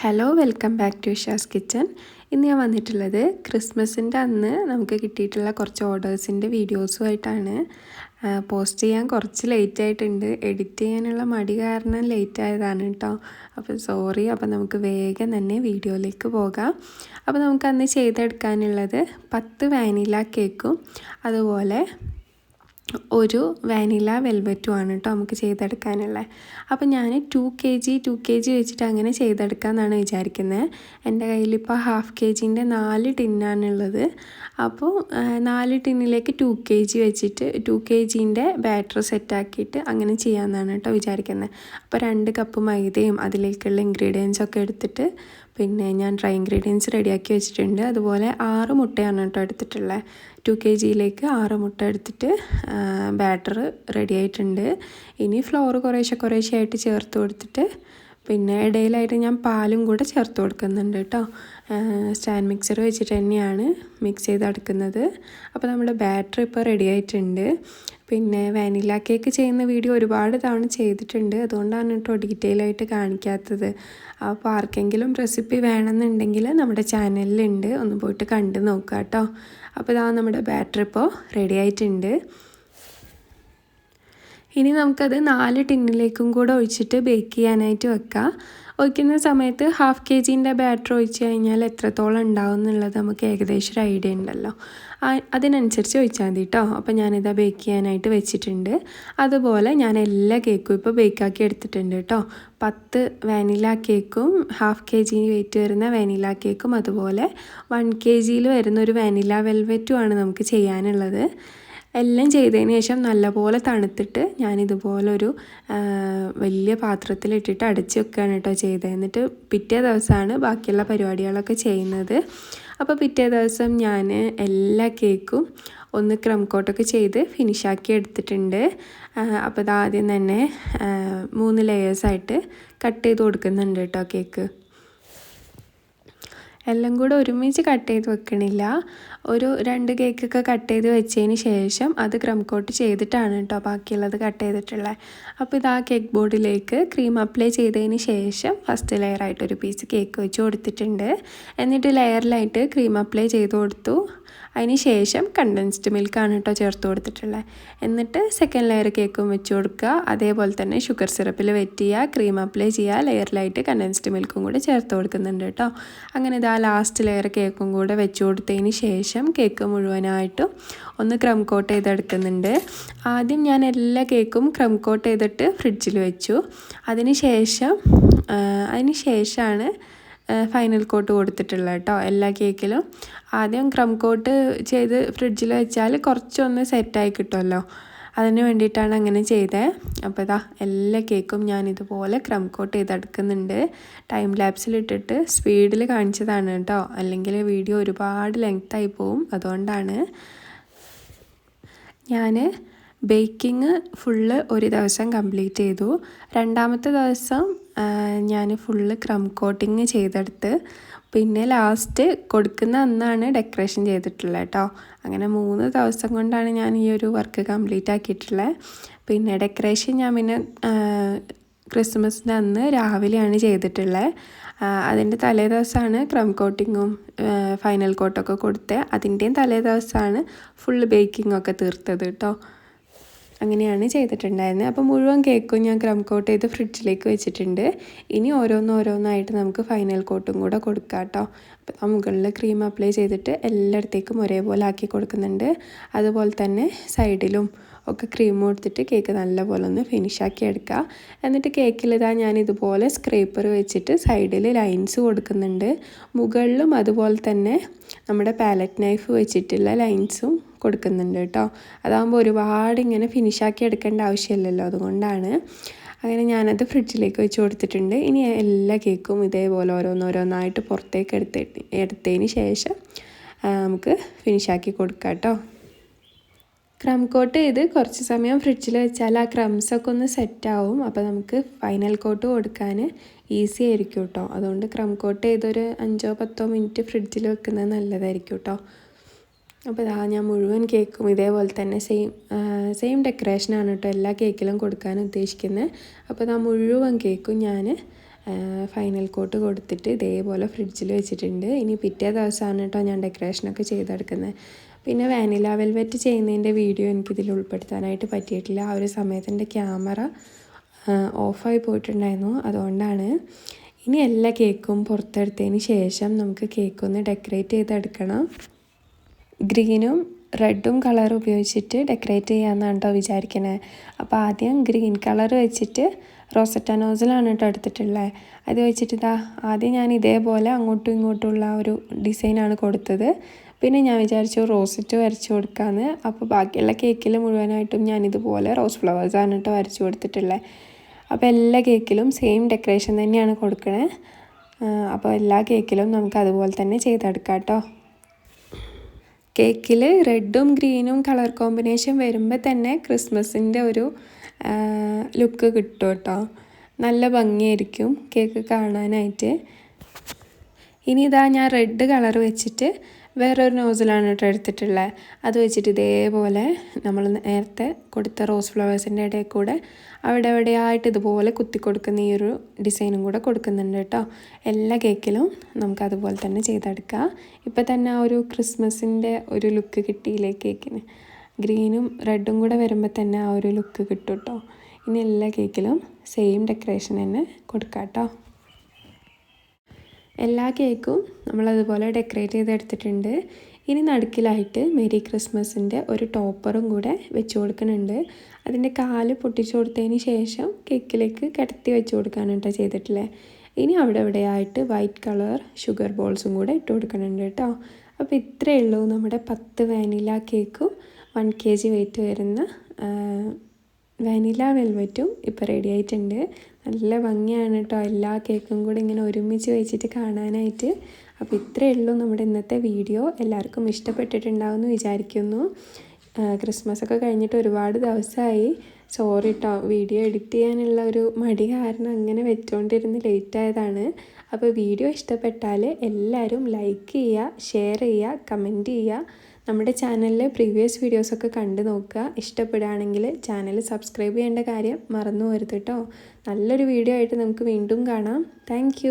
Hello welcome back to Isha's kitchen. ഇന്ന് ഞാൻ വന്നിട്ടുള്ളത് ക്രിസ്മസിൻ്റെ അന്ന് നമുക്ക് കിട്ടിയിട്ടുള്ള കുറച്ച് ഓർഡേഴ്സിൻ്റെ വീഡിയോസുമായിട്ടാണ്. പോസ്റ്റ് ചെയ്യാൻ കുറച്ച് ലേറ്റ് ആയിട്ടുണ്ട്. എഡിറ്റ് ചെയ്യാനുള്ള മടി കാരണം ലേറ്റ് ആയതാണ് കേട്ടോ. അപ്പോൾ സോറി. അപ്പോൾ നമുക്ക് വേഗം തന്നെ വീഡിയോയിലേക്ക് പോകാം. അപ്പോൾ നമുക്ക് അന്ന് ചെയ്തെടുക്കാനുള്ളത് 10 വാനില കേക്കും അതുപോലെ ഒരു വാനില വെൽവെറ്റും ആണ് കേട്ടോ നമുക്ക് ചെയ്തെടുക്കാനുള്ളത്. അപ്പോൾ ഞാൻ 2 kg വെച്ചിട്ട് അങ്ങനെ ചെയ്തെടുക്കാമെന്നാണ് വിചാരിക്കുന്നത്. എൻ്റെ കയ്യിലിപ്പോൾ 1/2 kgൻ്റെ 4 ടിന്നാണുള്ളത്. അപ്പോൾ 4 ടിന്നിലേക്ക് 2 kg വെച്ചിട്ട് 2 kgൻ്റെ ബാറ്റർ സെറ്റാക്കിയിട്ട് അങ്ങനെ ചെയ്യാമെന്നാണ് കേട്ടോ വിചാരിക്കുന്നത്. അപ്പോൾ 2 കപ്പ് മൈദയും അതിലേക്കുള്ള ഇൻഗ്രീഡിയൻസ് ഒക്കെ എടുത്തിട്ട് പിന്നെ ഞാൻ ഡ്രൈ ഇൻഗ്രീഡിയൻസ് റെഡിയാക്കി വെച്ചിട്ടുണ്ട്. അതുപോലെ 6 മുട്ടയാണ് കേട്ടോ എടുത്തിട്ടുള്ളത്. 2 kgയിലേക്ക് 6 മുട്ട എടുത്തിട്ട് ബാറ്റർ റെഡി ആയിട്ടുണ്ട്. ഇനി ഫ്ലോർ കുറേശ്ശെ ആയിട്ട് ചേർത്ത് കൊടുത്തിട്ട് പിന്നെ ഇടയിലായിട്ട് ഞാൻ പാലും കൂടെ ചേർത്ത് കൊടുക്കുന്നുണ്ട് കേട്ടോ. സ്റ്റാൻഡ് മിക്സർ വെച്ചിട്ട് തന്നെയാണ് മിക്സ് ചെയ്തെടുക്കുന്നത്. അപ്പോൾ നമ്മുടെ ബാറ്റർ ഇപ്പോൾ റെഡി ആയിട്ടുണ്ട്. പിന്നെ വാനില കേക്ക് ചെയ്യുന്ന വീഡിയോ ഒരുപാട് തവണ ചെയ്തിട്ടുണ്ട്. അതുകൊണ്ടാണ് കേട്ടോ ഡീറ്റെയിൽ ആയിട്ട് കാണിക്കാത്തത്. അപ്പോൾ ആർക്കെങ്കിലും റെസിപ്പി വേണമെന്നുണ്ടെങ്കിൽ നമ്മുടെ ചാനലിലുണ്ട്, ഒന്ന് പോയിട്ട് കണ്ടു നോക്കുക കേട്ടോ. അപ്പോൾ ഇതാ നമ്മുടെ ബാറ്റർ ഇപ്പോൾ റെഡി ആയിട്ടുണ്ട്. ഇനി നമുക്കത് 4 ടിന്നിലേക്കും കൂടെ ഒഴിച്ചിട്ട് ബേക്ക് ചെയ്യാനായിട്ട് വെക്കാം. ഒഴിക്കുന്ന സമയത്ത് 1/2 kgൻ്റെ ബാറ്റർ ഒഴിച്ച് കഴിഞ്ഞാൽ എത്രത്തോളം ഉണ്ടാവും എന്നുള്ളത് നമുക്ക് ഏകദേശം ഒരു ഐഡിയ ഉണ്ടല്ലോ. അതിനനുസരിച്ച് ഒഴിച്ചാൽ മതി കേട്ടോ. അപ്പോൾ ഞാനിതാ ബേക്ക് ചെയ്യാനായിട്ട് വെച്ചിട്ടുണ്ട്. അതുപോലെ ഞാൻ എല്ലാ കേക്കും ഇപ്പോൾ ബേക്കാക്കി എടുത്തിട്ടുണ്ട് കേട്ടോ. 10 വാനില കേക്കും 1/2 kg വെയിറ്റ് വരുന്ന വാനില കേക്കും അതുപോലെ 1 kgയിൽ വരുന്ന ഒരു വാനില വെൽവെറ്റുമാണ് നമുക്ക് ചെയ്യാനുള്ളത്. എല്ലാം ചെയ്തതിന് ശേഷം നല്ലപോലെ തണുത്തിട്ട് ഞാനിതുപോലൊരു വലിയ പാത്രത്തിലിട്ടിട്ട് അടച്ച് വെക്കുകയാണ് കേട്ടോ ചെയ്തത്. എന്നിട്ട് പിറ്റേ ദിവസമാണ് ബാക്കിയുള്ള പരിപാടികളൊക്കെ ചെയ്യുന്നത്. അപ്പോൾ പിറ്റേ ദിവസം ഞാൻ എല്ലാ കേക്കും ഒന്ന് ക്രം കോട്ടൊക്കെ ചെയ്ത് ഫിനിഷാക്കി എടുത്തിട്ടുണ്ട്. അപ്പോൾ ഇതാദ്യം തന്നെ 3 ലെയേഴ്സായിട്ട് കട്ട് ചെയ്ത് കൊടുക്കുന്നുണ്ട് കേട്ടോ കേക്ക്. എല്ലാം കൂടെ ഒരുമിച്ച് കട്ട് ചെയ്ത് വെക്കണില്ല. ഒരു 2 കേക്കൊക്കെ കട്ട് ചെയ്ത് വെച്ചതിന് ശേഷം അത് ക്രം കോട്ട് ചെയ്തിട്ടാണ് കേട്ടോ ബാക്കിയുള്ളത് കട്ട് ചെയ്തിട്ടുള്ളത്. അപ്പോൾ ഇത് ആ കേക്ക് ബോർഡിലേക്ക് ക്രീം അപ്ലൈ ചെയ്തതിന് ശേഷം ഫസ്റ്റ് ലെയറായിട്ടൊരു പീസ് കേക്ക് വെച്ച് കൊടുത്തിട്ടുണ്ട്. എന്നിട്ട് ലെയറിലായിട്ട് ക്രീം അപ്ലൈ ചെയ്ത് കൊടുത്തു. അതിന് ശേഷം കണ്ടൻസ്ഡ് മിൽക്കാണ് കേട്ടോ ചേർത്ത് കൊടുത്തിട്ടുള്ളത്. എന്നിട്ട് സെക്കൻഡ് ലെയർ കേക്കും വെച്ച് കൊടുക്കുക. അതേപോലെ തന്നെ ഷുഗർ സിറപ്പിൽ വെറ്റ് ചെയ്യുക, ക്രീം അപ്ലൈ ചെയ്യുക, ലെയറിലായിട്ട് കണ്ടൻസ്ഡ് മിൽക്കും കൂടെ ചേർത്ത് കൊടുക്കുന്നുണ്ട് കേട്ടോ. അങ്ങനെ ഇതാ ലാസ്റ്റ് ലെയർ കേക്കും കൂടെ വെച്ച് കൊടുത്തതിന് ശേഷം കേക്ക് മുഴുവനായിട്ടും ഒന്ന് ക്രം കോട്ട് ചെയ്തെടുക്കുന്നുണ്ട്. ആദ്യം ഞാൻ എല്ലാ കേക്കും ക്രം കോട്ട് ചെയ്തിട്ട് ഫ്രിഡ്ജിൽ വെച്ചു. അതിന് ശേഷമാണ് ഫൈനൽ കോട്ട് കൊടുത്തിട്ടുള്ളത് കേട്ടോ എല്ലാ കേക്കിലും. ആദ്യം ക്രം കോട്ട് ചെയ്ത് ഫ്രിഡ്ജിൽ വെച്ചാൽ കുറച്ചൊന്ന് സെറ്റായി കിട്ടുമല്ലോ, അതിന് വേണ്ടിയിട്ടാണ് അങ്ങനെ ചെയ്തത്. അപ്പോൾ ഇതാ എല്ലാ കേക്കും ഞാൻ ഇതുപോലെ ക്രം കോട്ട് ചെയ്തെടുക്കുന്നുണ്ട്. ടൈം ലാപ്സിലിട്ടിട്ട് സ്പീഡിൽ കാണിച്ചതാണ് കേട്ടോ, അല്ലെങ്കിൽ വീഡിയോ ഒരുപാട് ലെങ്തായി പോവും. അതുകൊണ്ടാണ് ഞാൻ ബേക്കിംഗ് ഫുള്ള് ഒരു ദിവസം കംപ്ലീറ്റ് ചെയ്തു. രണ്ടാമത്തെ ദിവസം ഞാൻ ഫുള്ള് ക്രം കോട്ടിങ് ചെയ്തെടുത്ത് പിന്നെ ലാസ്റ്റ് കൊടുക്കുന്ന അന്നാണ് ഡെക്കറേഷൻ ചെയ്തിട്ടുള്ളത് കേട്ടോ. അങ്ങനെ 3 ദിവസം കൊണ്ടാണ് ഞാൻ ഈ ഒരു വർക്ക് കംപ്ലീറ്റ് ആക്കിയിട്ടുള്ളത്. പിന്നെ ഡെക്കറേഷൻ ഞാൻ പിന്നെ ക്രിസ്മസിൻ്റെ അന്ന് രാവിലെയാണ് ചെയ്തിട്ടുള്ളത്. അതിൻ്റെ തലേ ദിവസമാണ് ക്രം കോട്ടിങ്ങും ഫൈനൽ കോട്ടൊക്കെ കൊടുത്തത്. അതിൻ്റെയും തലേ ദിവസമാണ് ഫുള്ള് ബേക്കിങ്ങൊക്കെ തീർത്തത് കേട്ടോ. അങ്ങനെയാണ് ചെയ്തിട്ടുണ്ടായിരുന്നത്. അപ്പോൾ മുഴുവൻ കേക്കും ഞാൻ ക്രം കോട്ട് ചെയ്ത് ഫ്രിഡ്ജിലേക്ക് വെച്ചിട്ടുണ്ട്. ഇനി ഓരോന്നായിട്ട് നമുക്ക് ഫൈനൽ കോട്ടും കൂടെ കൊടുക്കാം കേട്ടോ. അപ്പോൾ മുകളിൽ ക്രീം അപ്ലൈ ചെയ്തിട്ട് എല്ലായിടത്തേക്കും ഒരേപോലെ ആക്കി കൊടുക്കുന്നുണ്ട്. അതുപോലെ തന്നെ സൈഡിലും ഒക്കെ ക്രീം കൊടുത്തിട്ട് കേക്ക് നല്ലപോലെ ഒന്ന് ഫിനിഷാക്കി എടുക്കുക. എന്നിട്ട് കേക്കിലിതാ ഞാൻ ഇതുപോലെ സ്ക്രേപ്പർ വെച്ചിട്ട് സൈഡിൽ ലൈൻസ് കൊടുക്കുന്നുണ്ട്. മുകളിലും അതുപോലെ തന്നെ നമ്മുടെ പാലറ്റ് നൈഫ് വെച്ചിട്ടുള്ള ലൈൻസും കൊടുക്കുന്നുണ്ട് കേട്ടോ. അതാകുമ്പോൾ ഒരുപാട് ഇങ്ങനെ ഫിനിഷാക്കി എടുക്കേണ്ട ആവശ്യമില്ലല്ലോ, അതുകൊണ്ടാണ്. അങ്ങനെ ഞാനത് ഫ്രിഡ്ജിലേക്ക് വെച്ച് കൊടുത്തിട്ടുണ്ട്. ഇനി എല്ലാ കേക്കും ഇതേപോലെ ഓരോന്നായിട്ട് പുറത്തേക്ക് എടുത്തതിന് ശേഷം നമുക്ക് ഫിനിഷാക്കി കൊടുക്കാം കേട്ടോ. ക്രം കോട്ട് ചെയ്ത് കുറച്ച് സമയം ഫ്രിഡ്ജിൽ വെച്ചാൽ ആ ക്രംസൊക്കെ ഒന്ന് സെറ്റാവും. അപ്പോൾ നമുക്ക് ഫൈനൽ കോട്ട് കൊടുക്കാൻ ഈസി ആയിരിക്കും കേട്ടോ. അതുകൊണ്ട് ക്രം കോട്ട് ചെയ്തൊരു 5-10 മിനിറ്റ് ഫ്രിഡ്ജിൽ വെക്കുന്നത് നല്ലതായിരിക്കും കേട്ടോ. അപ്പോൾ ഇതാ ഞാൻ മുഴുവൻ കേക്കും ഇതേപോലെ തന്നെ സെയിം ഡെക്കറേഷനാണ് കേട്ടോ എല്ലാ കേക്കിലും കൊടുക്കാൻ ഉദ്ദേശിക്കുന്നത്. അപ്പോൾ ഇതാ മുഴുവൻ കേക്കും ഞാൻ ഫൈനൽ കോട്ട് കൊടുത്തിട്ട് ഇതേപോലെ ഫ്രിഡ്ജിൽ വെച്ചിട്ടുണ്ട്. ഇനി പിറ്റേ ദിവസമാണ് കേട്ടോ ഞാൻ ഡെക്കറേഷനൊക്കെ ചെയ്തെടുക്കുന്നത്. പിന്നെ വാനില വെൽവെറ്റ് ചെയ്യുന്നതിൻ്റെ വീഡിയോ എനിക്കിതിൽ ഉൾപ്പെടുത്താനായിട്ട് പറ്റിയിട്ടില്ല. ആ ഒരു സമയത്ത് എൻ്റെ ക്യാമറ ഓഫായി പോയിട്ടുണ്ടായിരുന്നു, അതുകൊണ്ടാണ്. ഇനി എല്ലാ കേക്കും പുറത്തെടുത്തതിന് ശേഷം നമുക്ക് കേക്കൊന്ന് ഡെക്കറേറ്റ് ചെയ്തെടുക്കണം. ഗ്രീനും റെഡും കളർ ഉപയോഗിച്ചിട്ട് ഡെക്കറേറ്റ് ചെയ്യാമെന്നാണ് കേട്ടോ വിചാരിക്കണേ. അപ്പോൾ ആദ്യം ഗ്രീൻ കളർ വെച്ചിട്ട് റോസറ്റ നോസിലാണ് കേട്ടോ എടുത്തിട്ടുള്ളത്. അത് വെച്ചിട്ട് ആദ്യം ഞാൻ ഇതേപോലെ അങ്ങോട്ടും ഇങ്ങോട്ടുമുള്ള ഒരു ഡിസൈനാണ് കൊടുത്തത്. പിന്നെ ഞാൻ വിചാരിച്ചു റോസറ്റ് വരച്ച് കൊടുക്കാമെന്ന്. അപ്പോൾ ബാക്കിയുള്ള കേക്കിൽ മുഴുവനായിട്ടും ഞാനിതുപോലെ റോസ് ഫ്ലവേഴ്സാണ് കേട്ടോ വരച്ച് കൊടുത്തിട്ടുള്ളത്. അപ്പോൾ എല്ലാ കേക്കിലും സെയിം ഡെക്കറേഷൻ തന്നെയാണ് കൊടുക്കണേ. അപ്പോൾ എല്ലാ കേക്കിലും നമുക്ക് അതുപോലെ തന്നെ ചെയ്തെടുക്കാം കേട്ടോ. കേക്കിൽ റെഡും ഗ്രീനും കളർ കോമ്പിനേഷൻ വരുമ്പോൾ തന്നെ ക്രിസ്മസിൻ്റെ ഒരു ലുക്ക് കിട്ടും കേട്ടോ. നല്ല ഭംഗിയായിരിക്കും കേക്ക് കാണാനായിട്ട്. ഇനി ഞാൻ റെഡ് കളർ വെച്ചിട്ട് വേറൊരു നോസിലാണ് കേട്ടോ എടുത്തിട്ടുള്ളത്. അത് വെച്ചിട്ട് ഇതേപോലെ നമ്മൾ നേരത്തെ കൊടുത്ത റോസ് ഫ്ലവേഴ്സിൻ്റെ ഇടയിൽ കൂടെ അവിടെ എവിടെയായിട്ട് ഇതുപോലെ കുത്തി കൊടുക്കുന്ന ഈ ഒരു ഡിസൈനും കൂടെ കൊടുക്കുന്നുണ്ട് കേട്ടോ. എല്ലാ കേക്കിലും നമുക്ക് അതുപോലെ തന്നെ ചെയ്തെടുക്കാം. ഇപ്പം തന്നെ ആ ഒരു ക്രിസ്മസിൻ്റെ ഒരു ലുക്ക് കിട്ടിയില്ലേ കേക്കിന്. ഗ്രീനും റെഡും കൂടെ വരുമ്പോൾ തന്നെ ആ ഒരു ലുക്ക് കിട്ടും കേട്ടോ. ഇനി എല്ലാ കേക്കിലും സെയിം ഡെക്കറേഷൻ തന്നെ കൊടുക്കാം കേട്ടോ. എല്ലാ കേക്കും നമ്മളതുപോലെ ഡെക്കറേറ്റ് ചെയ്തെടുത്തിട്ടുണ്ട്. ഇനി നടുക്കിലായിട്ട് മേരി ക്രിസ്മസിൻ്റെ ഒരു ടോപ്പറും കൂടെ വെച്ച് കൊടുക്കുന്നുണ്ട്. അതിൻ്റെ കാല് പൊട്ടിച്ചു കൊടുത്തതിന് ശേഷം കേക്കിലേക്ക് കിടത്തി വെച്ച് കൊടുക്കാനാണ് കേട്ടോ ചെയ്തിട്ടുള്ളത്. ഇനി അവിടെ ഇവിടെയായിട്ട് വൈറ്റ് കളർ ഷുഗർ ബോൾസും കൂടെ ഇട്ട് കൊടുക്കുന്നുണ്ട് കേട്ടോ. അപ്പോൾ ഇത്രയേ ഉള്ളൂ നമ്മുടെ 10 വാനില കേക്കും 1 kg വെയിറ്റ് വരുന്ന വാനില വെൽവെറ്റും ഇപ്പോൾ റെഡി ആയിട്ടുണ്ട്. നല്ല ഭംഗിയാണ് കേട്ടോ എല്ലാ കേക്കും കൂടി ഇങ്ങനെ ഒരുമിച്ച് വെച്ചിട്ട് കാണാനായിട്ട്. അപ്പോൾ ഇത്രയേ ഉള്ളൂ നമ്മുടെ ഇന്നത്തെ വീഡിയോ. എല്ലാവർക്കും ഇഷ്ടപ്പെട്ടിട്ടുണ്ടാവുമെന്ന് വിചാരിക്കുന്നു. ക്രിസ്മസൊക്കെ കഴിഞ്ഞിട്ട് ഒരുപാട് ദിവസമായി. സോറി കേട്ടോ, വീഡിയോ എഡിറ്റ് ചെയ്യാനുള്ള ഒരു മടി കാരണം അങ്ങനെ വെച്ചുകൊണ്ടിരുന്ന് ലേറ്റായതാണ്. അപ്പോൾ വീഡിയോ ഇഷ്ടപ്പെട്ടാൽ എല്ലാവരും ലൈക്ക് ചെയ്യുക, ഷെയർ ചെയ്യുക, കമൻറ്റ് ചെയ്യുക. നമ്മുടെ ചാനലിലെ പ്രീവിയസ് വീഡിയോസൊക്കെ കണ്ടു നോക്കുക. ഇഷ്ടപ്പെടുകയാണെങ്കിൽ ചാനൽ സബ്സ്ക്രൈബ് ചെയ്യേണ്ട കാര്യം മറന്നു പോകരുത് കേട്ടോ. നല്ലൊരു വീഡിയോ ആയിട്ട് നമുക്ക് വീണ്ടും കാണാം. താങ്ക്